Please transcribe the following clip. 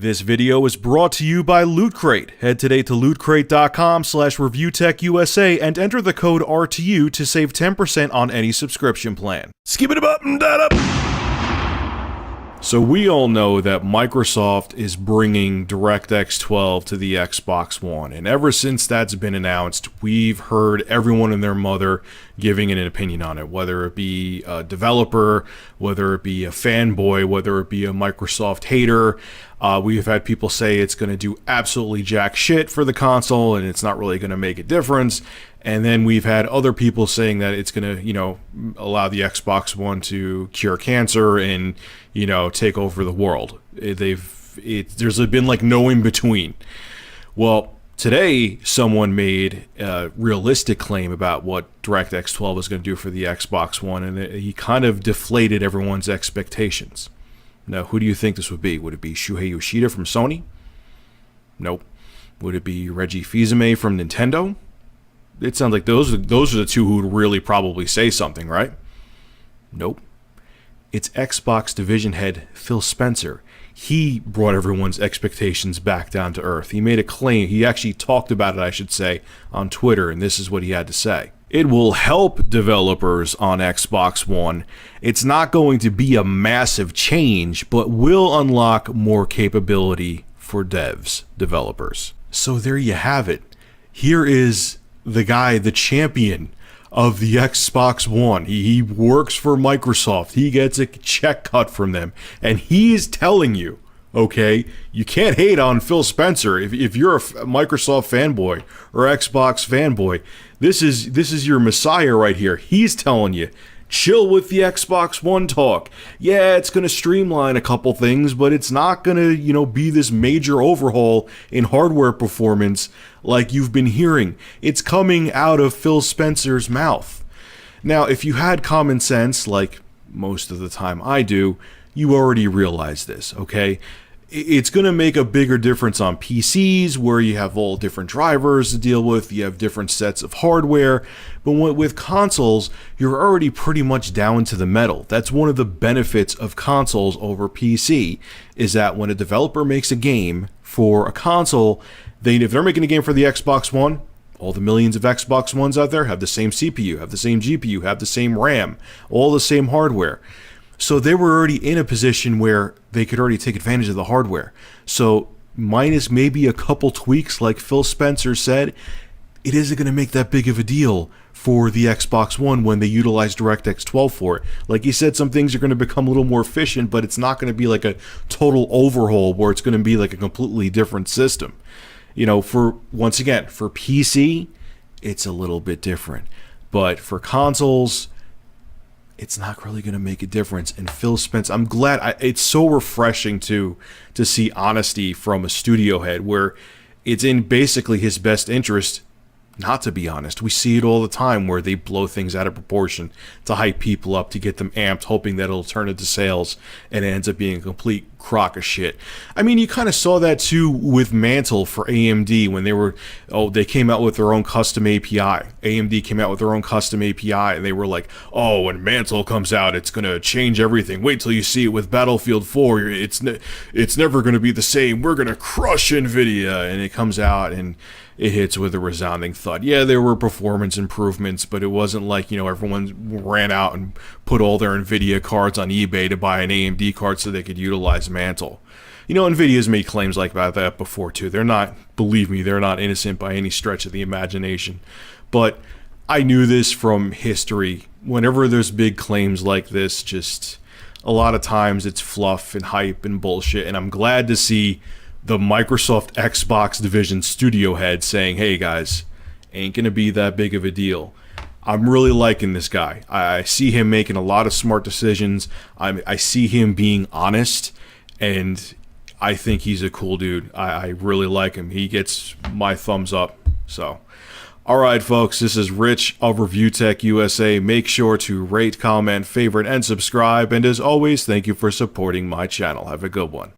This video is brought to you by Loot Crate. Head today to lootcrate.com/reviewtechusa and enter the code RTU to save 10% on any subscription plan. Skip it up and that up. So we all know that Microsoft is bringing DirectX 12 to the Xbox One, and ever since that's been announced, we've heard everyone and their mother giving an opinion on it, whether it be a developer, whether it be a fanboy, whether it be a Microsoft hater. We've had people say it's going to do absolutely jack shit for the console and it's not really going to make a difference. And then we've had other people saying that it's going to, allow the Xbox One to cure cancer and, take over the world. There's been like no in between. Well, today someone made a realistic claim about what DirectX 12 is going to do for the Xbox One, and he kind of deflated everyone's expectations. Now, who do you think this would be? Would it be Shuhei Yoshida from Sony? Nope. Would it be Reggie Fils-Aimé from Nintendo? It sounds like those are the two who would really probably say something, right? Nope. It's Xbox division head Phil Spencer. He brought everyone's expectations back down to earth. He made a claim. He actually talked about it, I should say, on Twitter, and this is what he had to say. It will help developers on Xbox One. It's not going to be a massive change, but will unlock more capability for developers. So there you have it. Here is the guy, the champion of the Xbox One. He works for Microsoft. He gets a check cut from them. And he's telling you, okay, you can't hate on Phil Spencer. If you're a Microsoft fanboy or Xbox fanboy, this is your messiah right here. He's telling you, chill with the Xbox One talk. Yeah, it's going to streamline a couple things, but it's not going to, be this major overhaul in hardware performance like you've been hearing. It's coming out of Phil Spencer's mouth. Now, if you had common sense, like most of the time I do, you already realize this, okay? It's going to make a bigger difference on PCs where you have all different drivers to deal with, you have different sets of hardware, but with consoles, you're already pretty much down to the metal. That's one of the benefits of consoles over PC, is that when a developer makes a game for a console, if they're making a game for the Xbox One, all the millions of Xbox Ones out there have the same CPU, have the same GPU, have the same RAM, all the same hardware. So they were already in a position where they could already take advantage of the hardware. So minus maybe a couple tweaks, like Phil Spencer said, it isn't going to make that big of a deal for the Xbox One when they utilize DirectX 12 for it. Like he said, some things are going to become a little more efficient, but it's not going to be like a total overhaul where it's going to be like a completely different system. Once again, for PC, it's a little bit different. But for consoles, it's not really going to make a difference. And Phil Spencer, I'm glad. It's so refreshing to see honesty from a studio head where it's in basically his best interest not to be honest. We see it all the time where they blow things out of proportion to hype people up, to get them amped, hoping that it'll turn into sales, and it ends up being a complete crock of shit. I mean, you kind of saw that too with Mantle for AMD when they came out with their own custom API. AMD came out with their own custom API, and they were like, oh, when Mantle comes out, it's going to change everything. Wait till you see it with Battlefield 4. It's never going to be the same. We're going to crush NVIDIA. And it comes out, and it hits with a resounding thud. Yeah, there were performance improvements, but it wasn't like, everyone ran out and put all their NVIDIA cards on eBay to buy an AMD card so they could utilize Mantle. NVIDIA's made claims like that before too. Believe me, they're not innocent by any stretch of the imagination. But I knew this from history. Whenever there's big claims like this, just a lot of times it's fluff and hype and bullshit, and I'm glad to see the Microsoft Xbox division studio head saying, hey guys, ain't gonna be that big of a deal. I'm really liking this guy. I see him making a lot of smart decisions. I see him being honest, and I think he's a cool dude. I really like him. He gets my thumbs up. So, alright folks, this is Rich of Review Tech USA. Make sure to rate, comment, favorite, and subscribe. And as always, thank you for supporting my channel. Have a good one.